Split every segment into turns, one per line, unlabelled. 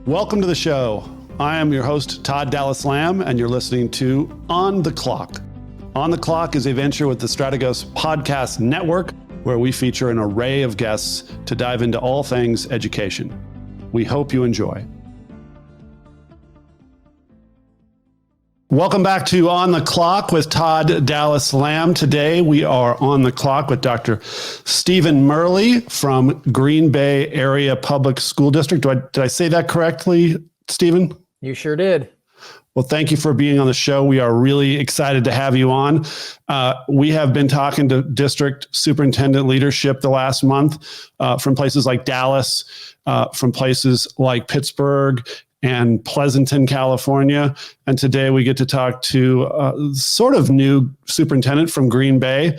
Welcome to the show. I am your host, Todd Dallas Lamb, and you're listening to On the Clock. On the Clock is a venture with the Strategos Podcast Network, where we feature an array of guests to dive into all things education. We hope you enjoy. Welcome back to On the Clock with Todd Dallas Lamb. Today we are on the clock with Dr. Stephen Murley from Green Bay Area Public School District. Did I say that correctly, Stephen?
You sure did.
Well, thank you for being on the show. We are really excited to have you on. We have been talking to district superintendent leadership the last month from places like Dallas, from places like Pittsburgh, and Pleasanton, California. And today we get to talk to sort of new superintendent from Green Bay.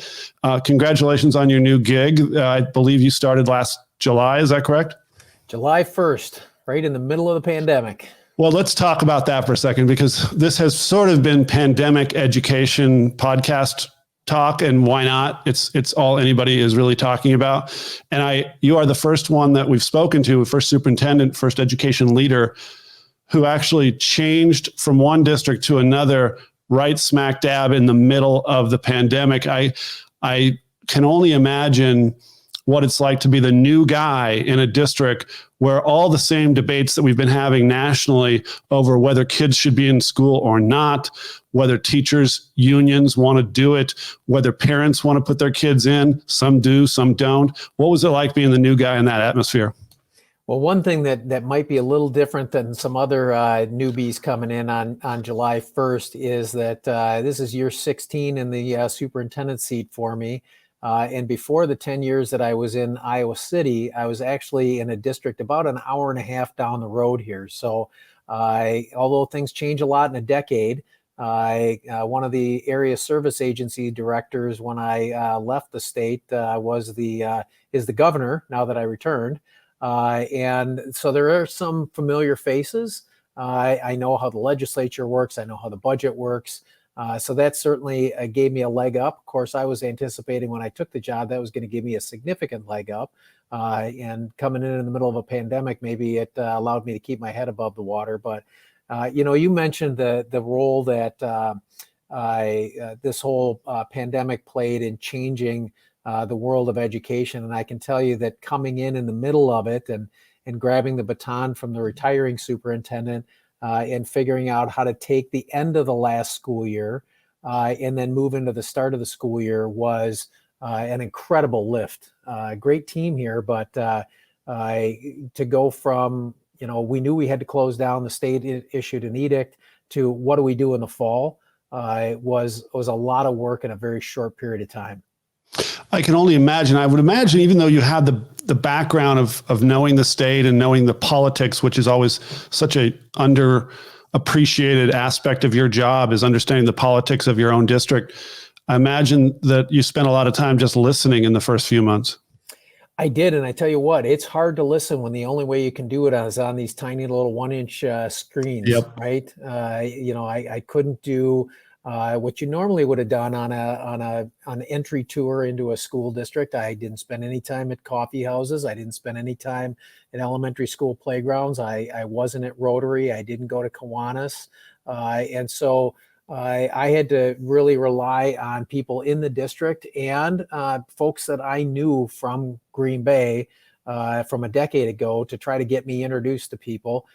Congratulations on your new gig. I believe you started last July. Is that correct?
July 1st, right in the middle of the pandemic.
Well, let's talk about that for a second, because this has sort of been pandemic education podcast talk, and why not? It's all anybody is really talking about. And you are the first one that we've spoken to, first superintendent, first education leader, who actually changed from one district to another right smack dab in the middle of the pandemic. I can only imagine what it's like to be the new guy in a district where all the same debates that we've been having nationally over whether kids should be in school or not, whether teachers' unions want to do it, whether parents want to put their kids in, some do, some don't. What was it like being the new guy in that atmosphere?
Well, one thing that might be a little different than some other newbies coming in on July 1st is that this is year 16 in the superintendent seat for me. And before the 10 years that I was in Iowa City, I was actually in a district about an hour and a half down the road here. So although things change a lot in a decade, one of the area service agency directors when I left the state is the governor, now that I returned. And so there are some familiar faces. I know how the legislature works. I know how the budget works. So that certainly gave me a leg up. Of course, I was anticipating when I took the job that was going to give me a significant leg up. And coming in the middle of a pandemic, maybe it allowed me to keep my head above the water. But, you mentioned the role that this whole pandemic played in changing the world of education. And I can tell you that coming in the middle of it and grabbing the baton from the retiring superintendent and figuring out how to take the end of the last school year and then move into the start of the school year was an incredible lift. Great team here, but to go from, we knew we had to close down, the state issued an edict, to what do we do in the fall was a lot of work in a very short period of time.
I can only imagine. I would imagine, even though you had the background of knowing the state and knowing the politics, which is always such a underappreciated aspect of your job, is understanding the politics of your own district. I imagine that you spent a lot of time just listening in the first few months.
I did. And I tell you what, it's hard to listen when the only way you can do it is on these tiny little 1-inch screens,
Yep.
Right? I couldn't do what you normally would have done on an entry tour into a school district. I didn't spend any time at coffee houses. I didn't spend any time at elementary school playgrounds. I wasn't at Rotary. I didn't go to Kiwanis. And so I had to really rely on people in the district and folks that I knew from Green Bay from a decade ago to try to get me introduced to people.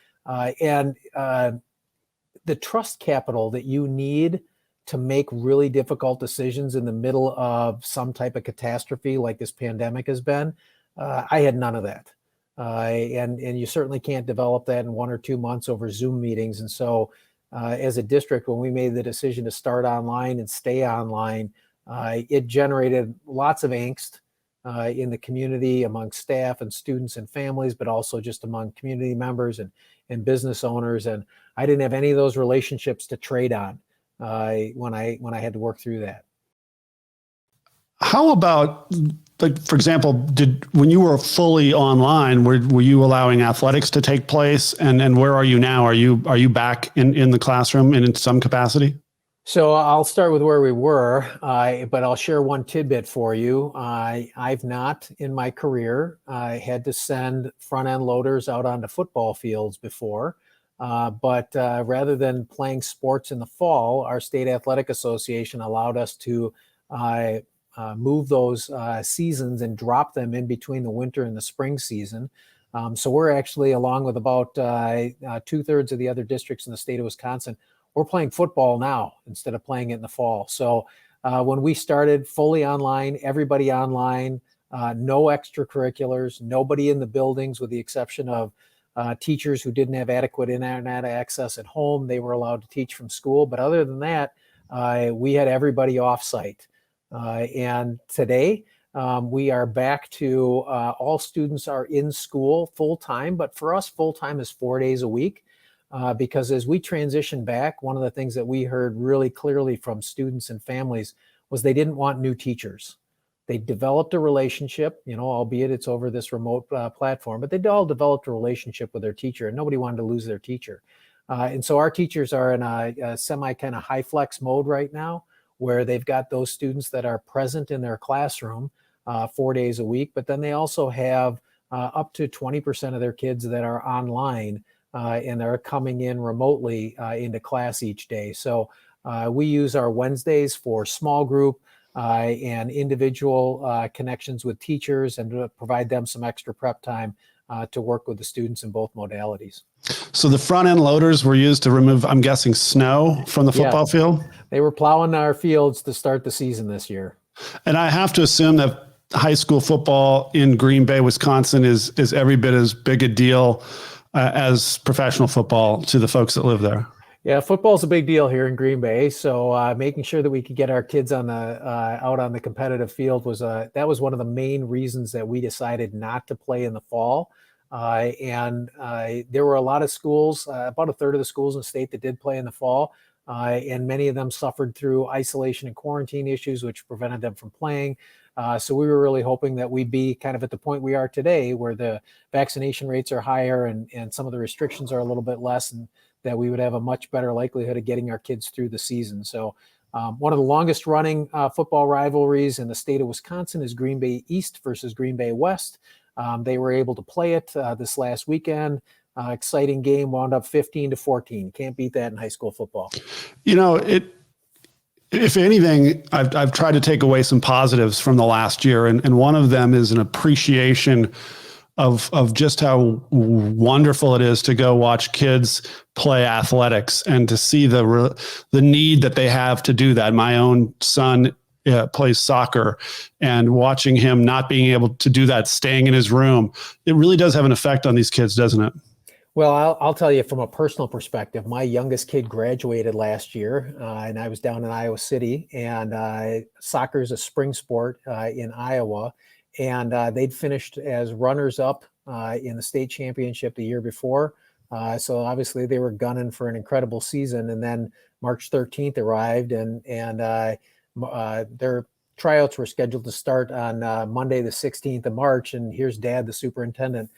And the trust capital that you need to make really difficult decisions in the middle of some type of catastrophe like this pandemic has been, I had none of that. And you certainly can't develop that in 1 or 2 months over Zoom meetings. And so as a district, when we made the decision to start online and stay online, it generated lots of angst in the community among staff and students and families, but also just among community members and business owners. And I didn't have any of those relationships to trade on when I had to work through that.
How about, like, for example, when you were fully online, were you allowing athletics to take place? And where are you now? Are you back in the classroom and in some capacity?
So I'll start with where we were, but I'll share one tidbit for you. I've not, in my career, had to send front-end loaders out onto football fields before. But rather than playing sports in the fall, our state athletic association allowed us to move those seasons and drop them in between the winter and the spring season. So we're actually, along with about 2/3 of the other districts in the state of Wisconsin, we're playing football now instead of playing it in the fall. So when we started fully online, everybody online, no extracurriculars, nobody in the buildings with the exception of teachers who didn't have adequate internet access at home. They were allowed to teach from school. But other than that, we had everybody off-site. And today, we are back to all students are in school full-time. But for us, full-time is 4 days a week. Because as we transition back, one of the things that we heard really clearly from students and families was they didn't want new teachers. They developed a relationship, albeit it's over this remote platform, but they all developed a relationship with their teacher, and nobody wanted to lose their teacher. And so our teachers are in a semi kind of high flex mode right now, where they've got those students that are present in their classroom 4 days a week, but then they also have up to 20% of their kids that are online. And they're coming in remotely into class each day. So we use our Wednesdays for small group and individual connections with teachers and to provide them some extra prep time to work with the students in both modalities.
So the front end loaders were used to remove, I'm guessing, snow from the football field?
They were plowing our fields to start the season this year.
And I have to assume that high school football in Green Bay, Wisconsin is every bit as big a deal as professional football to the folks that live there.
Yeah, football's a big deal here in Green Bay. So making sure that we could get our kids on out on the competitive field was one of the main reasons that we decided not to play in the fall. And there were a lot of schools, about 1/3 of the schools in the state that did play in the fall. And many of them suffered through isolation and quarantine issues, which prevented them from playing. So we were really hoping that we'd be kind of at the point we are today, where the vaccination rates are higher and some of the restrictions are a little bit less, and that we would have a much better likelihood of getting our kids through the season. So one of the longest running football rivalries in the state of Wisconsin is Green Bay East versus Green Bay West. They were able to play it this last weekend. Exciting game, wound up 15-14. Can't beat that in high school football.
If anything, I've tried to take away some positives from the last year. And one of them is an appreciation of just how wonderful it is to go watch kids play athletics and to see the need that they have to do that. My own son plays soccer, and watching him not being able to do that, staying in his room, it really does have an effect on these kids, doesn't it?
Well, I'll tell you from a personal perspective, my youngest kid graduated last year and I was down in Iowa City, and soccer is a spring sport in Iowa. And they'd finished as runners up in the state championship the year before. So obviously they were gunning for an incredible season. And then March 13th arrived and their tryouts were scheduled to start on Monday, the 16th of March. And here's Dad, the superintendent,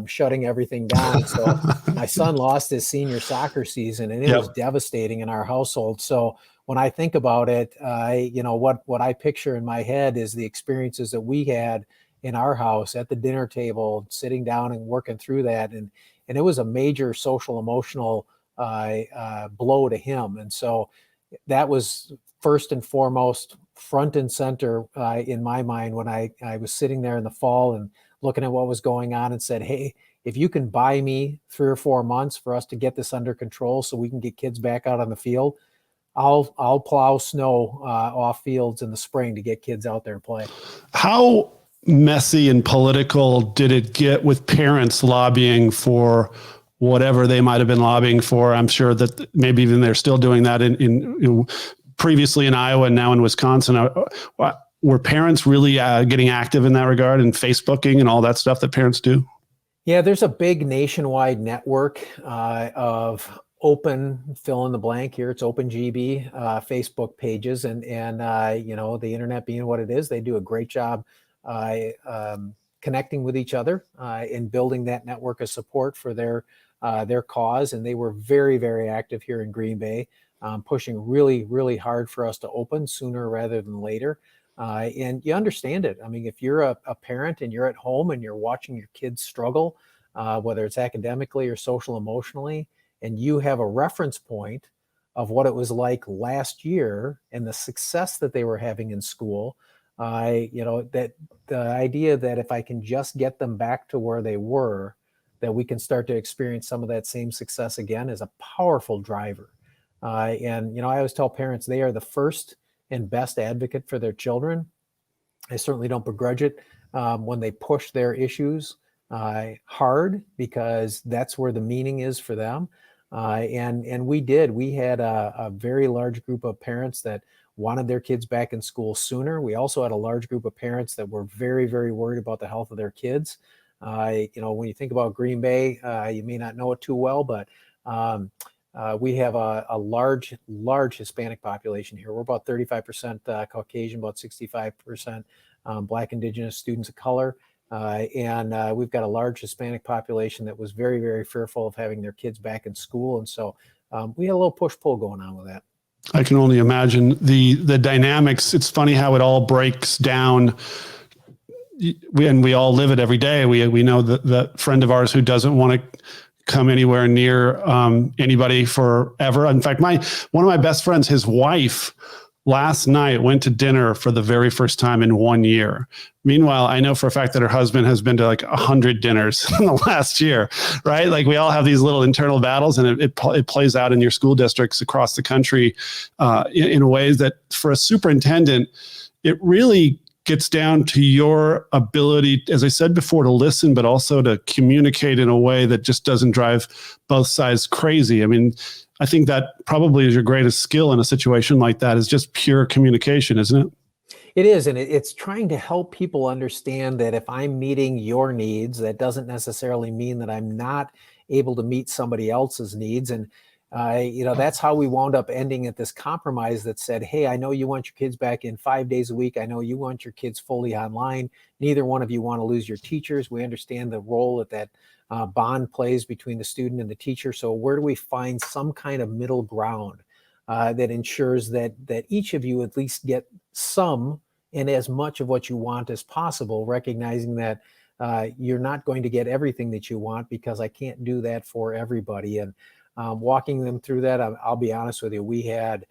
shutting everything down. So my son lost his senior soccer season, and it was devastating in our household. So when I think about it, what I picture in my head is the experiences that we had in our house at the dinner table, sitting down and working through that. And it was a major social, emotional blow to him. And so that was first and foremost front and center in my mind when I was sitting there in the fall and looking at what was going on, and said, hey, if you can buy me 3 or 4 months for us to get this under control so we can get kids back out on the field, I'll plow snow off fields in the spring to get kids out there to play.
How messy and political did it get with parents lobbying for whatever they might have been lobbying for? I'm sure that maybe even they're still doing that in previously in Iowa and now in Wisconsin. Were parents really getting active in that regard, and Facebooking and all that stuff that parents do?
Yeah, there's a big nationwide network of open, fill in the blank here, it's OpenGB Facebook pages, and the internet being what it is, they do a great job connecting with each other and building that network of support for their cause. And they were very, very active here in Green Bay. pushing really, really hard for us to open sooner rather than later. And you understand it. I mean, if you're a parent and you're at home and you're watching your kids struggle, whether it's academically or social emotionally, and you have a reference point of what it was like last year and the success that they were having in school, that the idea that if I can just get them back to where they were, that we can start to experience some of that same success again is a powerful driver. And I always tell parents they are the first and best advocate for their children. I certainly don't begrudge it when they push their issues hard, because that's where the meaning is for them. And we had a very large group of parents that wanted their kids back in school sooner. We also had a large group of parents that were very, very worried about the health of their kids. When you think about Green Bay, you may not know it too well, but we have a large Hispanic population here. We're about 35% Caucasian, about 65% Black, Indigenous students of color. And we've got a large Hispanic population that was very, very fearful of having their kids back in school. And so we had a little push-pull going on with that.
I can only imagine the dynamics. It's funny how it all breaks down. We all live it every day. We know that friend of ours who doesn't want to come anywhere near anybody forever. In fact, one of my best friends, his wife, last night went to dinner for the very first time in 1 year. Meanwhile, I know for a fact that her husband has been to like 100 dinners in the last year, right? Like we all have these little internal battles, and it plays out in your school districts across the country in ways that for a superintendent, it really gets down to your ability, as I said before, to listen, but also to communicate in a way that just doesn't drive both sides crazy. I mean, I think that probably is your greatest skill in a situation like that, is just pure communication, isn't it?
It is. And it's trying to help people understand that if I'm meeting your needs, that doesn't necessarily mean that I'm not able to meet somebody else's needs. And that's how we wound up ending at this compromise that said, hey, I know you want your kids back in 5 days a week. I know you want your kids fully online. Neither one of you want to lose your teachers. We understand the role that bond plays between the student and the teacher. So where do we find some kind of middle ground that ensures that each of you at least get some and as much of what you want as possible, recognizing that you're not going to get everything that you want, because I can't do that for everybody. And walking them through that, I'll be honest with you, we had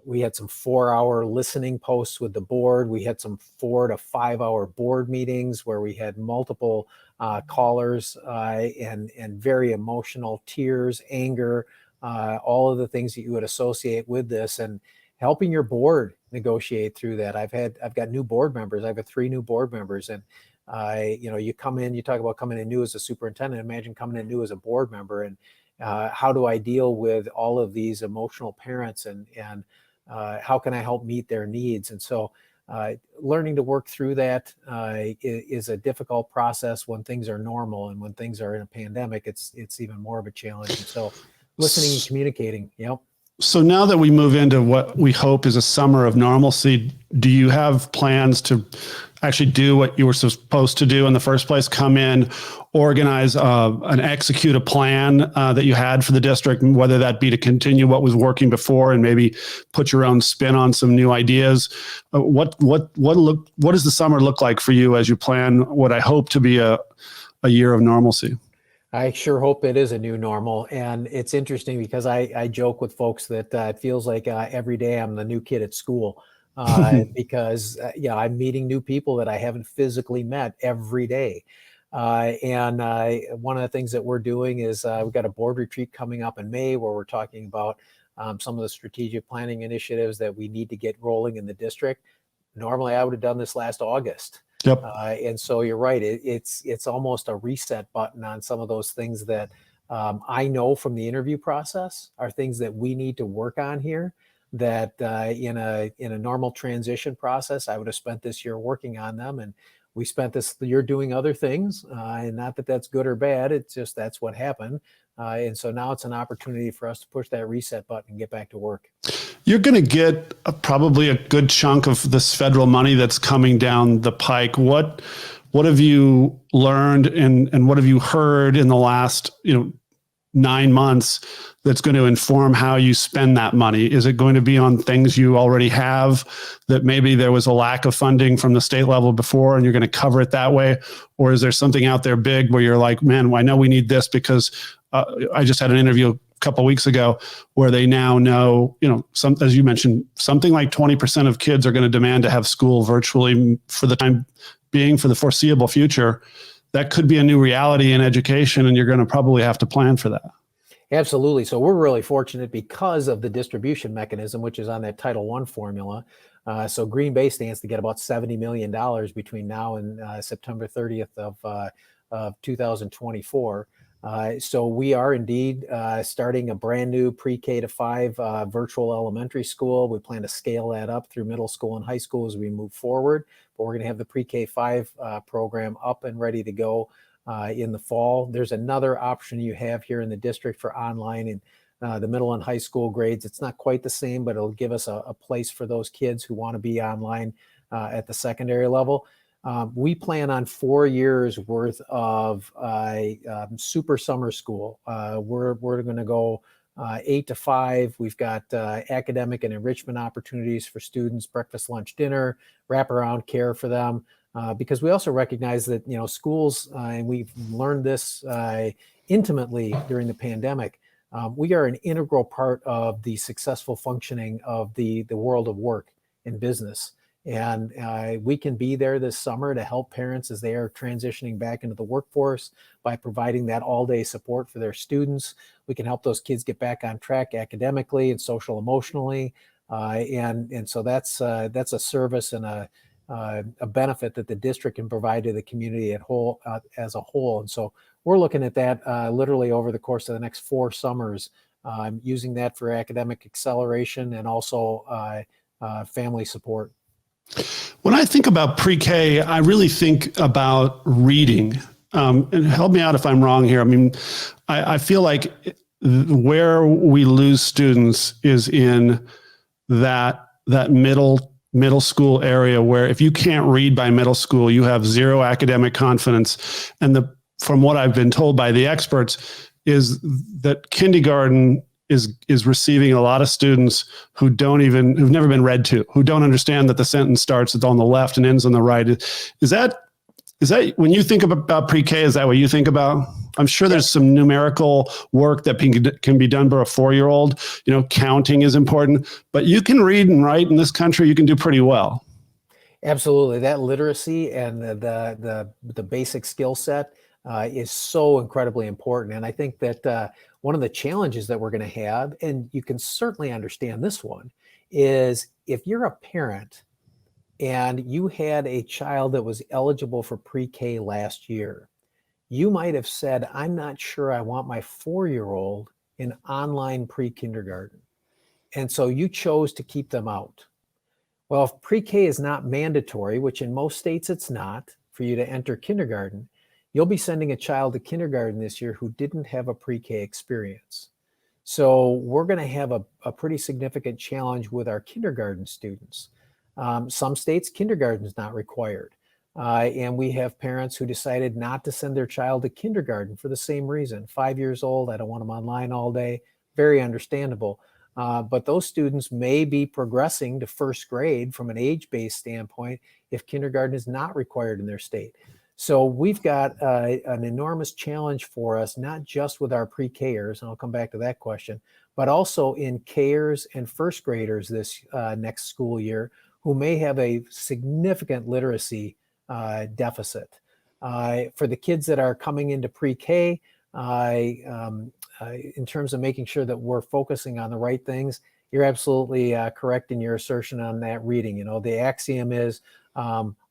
some 4-hour listening posts with the board. We had some 4 to 5 hour board meetings where we had multiple callers and very emotional tears, anger, all of the things that you would associate with this, and helping your board negotiate through that. I've got new board members. I have 3 new board members, and you come in, you talk about coming in new as a superintendent. Imagine coming in new as a board member, and how do I deal with all of these emotional parents, and how can I help meet their needs? And so learning to work through that is a difficult process when things are normal, and when things are in a pandemic, it's even more of a challenge. And so listening and communicating. Yep.
So now that we move into what we hope is a summer of normalcy, do you have plans to actually do what you were supposed to do in the first place? Come in, organize and execute a plan that you had for the district, whether that be to continue what was working before and maybe put your own spin on some new ideas. What does the summer look like for you as you plan what I hope to be a year of normalcy?
I sure hope it is a new normal. And it's interesting because I joke with folks that it feels like every day I'm the new kid at school because I'm meeting new people that I haven't physically met every day. And one of the things that we're doing is we've got a board retreat coming up in May where we're talking about some of the strategic planning initiatives that we need to get rolling in the district. Normally, I would have done this last August.
Yep.
And so you're right. It's almost a reset button on some of those things that I know from the interview process are things that we need to work on here. That in a normal transition process, I would have spent this year working on them, and we spent this year doing other things. And not that that's good or bad. It's just that's what happened. And so now it's an opportunity for us to push that reset button and get back to work.
You're going to get probably a good chunk of this federal money that's coming down the pike. What have you learned and what have you heard in the last 9 months that's going to inform how you spend that money? Is it going to be on things you already have that maybe there was a lack of funding from the state level before and you're going to cover it that way? Or is there something out there big where you're like, man, I know we need this because I just had an interview a couple of weeks ago where they now know, as you mentioned, something like 20% of kids are going to demand to have school virtually for the time being, for the foreseeable future. That could be a new reality in education, and you're going to probably have to plan for that.
Absolutely. So we're really fortunate because of the distribution mechanism, which is on that Title I formula. So Green Bay stands to get about $70 million between now and September 30th of 2024. So we are indeed starting a brand new pre-K to 5 virtual elementary school. We plan to scale that up through middle school and high school as we move forward. But we're going to have the pre-K 5 program up and ready to go in the fall. There's another option you have here in the district for online in the middle and high school grades. It's not quite the same, but it'll give us a place for those kids who want to be online at the secondary level. We plan on 4 years worth of super summer school. We're going to go 8 to 5. We've got academic and enrichment opportunities for students, breakfast, lunch, dinner, wraparound care for them. Because we also recognize that, schools, and we've learned this intimately during the pandemic, we are an integral part of the successful functioning of the world of work and business. And we can be there this summer to help parents as they are transitioning back into the workforce by providing that all-day support for their students. We can help those kids get back on track academically and social emotionally. And so that's a service and a benefit that the district can provide to the community as a whole. And so we're looking at that literally over the course of the next 4 summers, using that for academic acceleration and also family support.
When I think about pre-K, I really think about reading. And help me out if I'm wrong here. I mean, I feel like where we lose students is in that middle school area where if you can't read by middle school, you have zero academic confidence. And from what I've been told by the experts is that kindergarten is receiving a lot of students who've never been read to, who don't understand that the sentence starts on the left and ends on the right. Is that when you think about pre-K, is that what you think about? I'm sure there's some numerical work that can be done by a 4-year-old. Counting is important, but you can read and write in this country. You can do pretty well.
Absolutely. That literacy and the basic skill set is so incredibly important. And I think that one of the challenges that we're going to have, and you can certainly understand this one, is if you're a parent and you had a child that was eligible for pre-K last year, you might have said, I'm not sure I want my 4-year-old in online pre-kindergarten. And so you chose to keep them out. Well, if pre-K is not mandatory, which in most states it's not, for you to enter kindergarten, you'll be sending a child to kindergarten this year who didn't have a pre-K experience. So we're going to have a pretty significant challenge with our kindergarten students. Some states, kindergarten is not required. And we have parents who decided not to send their child to kindergarten for the same reason. 5 years old, I don't want them online all day. Very understandable. But those students may be progressing to first grade from an age-based standpoint if kindergarten is not required in their state. So we've got an enormous challenge for us, not just with our pre-Kers, and I'll come back to that question, but also in Kers and first graders this next school year who may have a significant literacy deficit. For the kids that are coming into pre-K, in terms of making sure that we're focusing on the right things, you're absolutely correct in your assertion on that reading. The axiom is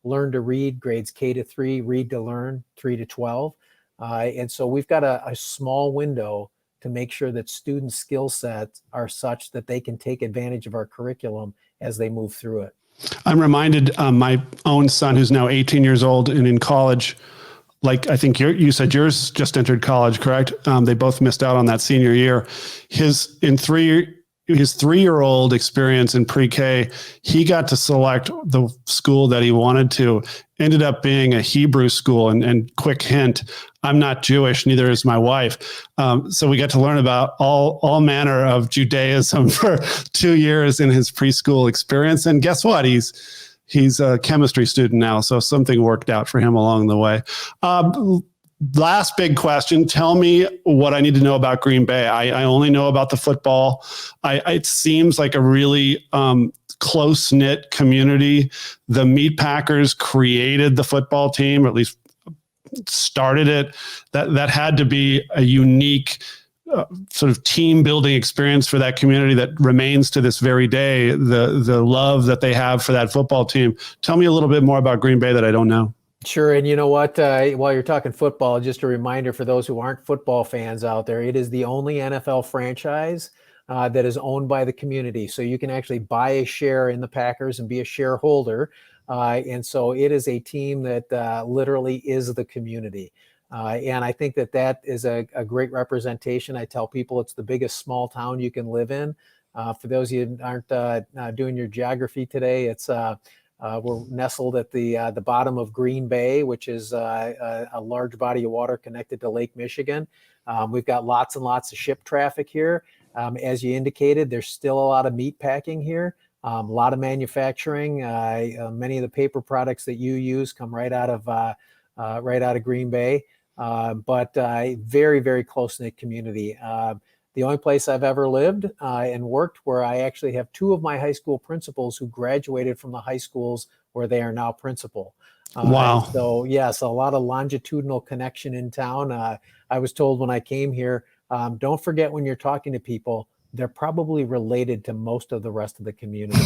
learn to read, grades K to 3, read to learn, 3 to 12. And so we've got a small window to make sure that student skill sets are such that they can take advantage of our curriculum as they move through it.
I'm reminded my own son, who's now 18 years old and in college, like I think you said yours just entered college, correct? They both missed out on that senior year. His 3-year-old experience in pre-K, he got to select the school that he wanted to, ended up being a Hebrew school. And quick hint, I'm not Jewish, neither is my wife. So we got to learn about all manner of Judaism for 2 years in his preschool experience. And guess what? He's a chemistry student now, so something worked out for him along the way. Last big question. Tell me what I need to know about Green Bay. I only know about the football. It seems like a really close-knit community. The Meat Packers created the football team, or at least started it. That had to be a unique sort of team building experience for that community that remains to this very day, the love that they have for that football team. Tell me a little bit more about Green Bay that I don't know.
Sure. And you know what, while you're talking football, just a reminder for those who aren't football fans out there, it is the only NFL franchise that is owned by the community. So you can actually buy a share in the Packers and be a shareholder. And so it is a team that literally is the community. And I think that is a great representation. I tell people it's the biggest small town you can live in. For those of you who aren't doing your geography today, it's we're nestled at the bottom of Green Bay, which is a large body of water connected to Lake Michigan. We've got lots and lots of ship traffic here. As you indicated, there's still a lot of meat packing here, a lot of manufacturing. Many of the paper products that you use come right out of Green Bay. But very, very close-knit community. The only place I've ever lived and worked where I actually have 2 of my high school principals who graduated from the high schools where they are now principal.
Wow.
So yes, a lot of longitudinal connection in town. I was told when I came here, don't forget when you're talking to people, they're probably related to most of the rest of the community.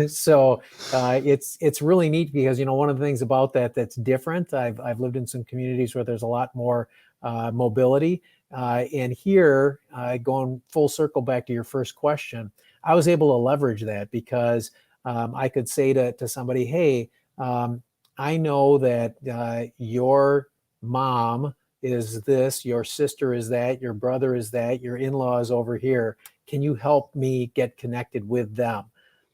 So it's really neat because, one of the things about that's different. I've lived in some communities where there's a lot more mobility. And here, going full circle back to your first question, I was able to leverage that because I could say to somebody, hey, I know that your mom is this, your sister is that, your brother is that, your in-law is over here. Can you help me get connected with them?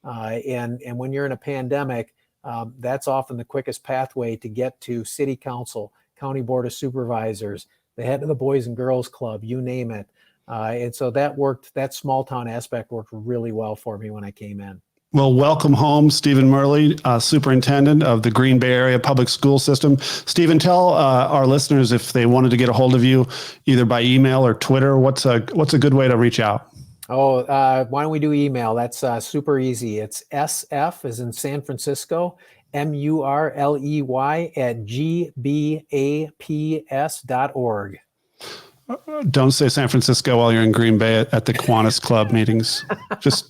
And when you're in a pandemic, that's often the quickest pathway to get to city council, county board of supervisors, the head of the Boys and Girls Club, you name it. And so that small town aspect worked really well for me when I came in.
Well, welcome home, Stephen Murley, Superintendent of the Green Bay Area Public School System. Stephen, tell our listeners if they wanted to get a hold of you, either by email or Twitter, what's a good way to reach out?
Oh, why don't we do email? That's super easy. It's SF as in San Francisco, MURLEY at gbaps.org.
Don't say San Francisco while you're in Green Bay at the Kiwanis Club meetings. That's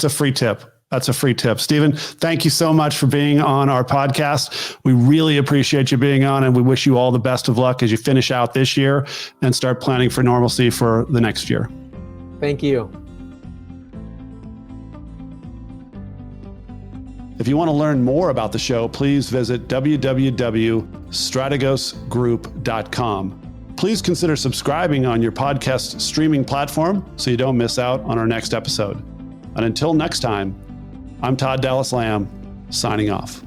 a free tip. That's a free tip. Stephen, thank you so much for being on our podcast. We really appreciate you being on, and we wish you all the best of luck as you finish out this year and start planning for normalcy for the next year.
Thank you.
If you want to learn more about the show, please visit www.strategosgroup.com. Please consider subscribing on your podcast streaming platform so you don't miss out on our next episode. And until next time, I'm Todd Dallas Lamb, signing off.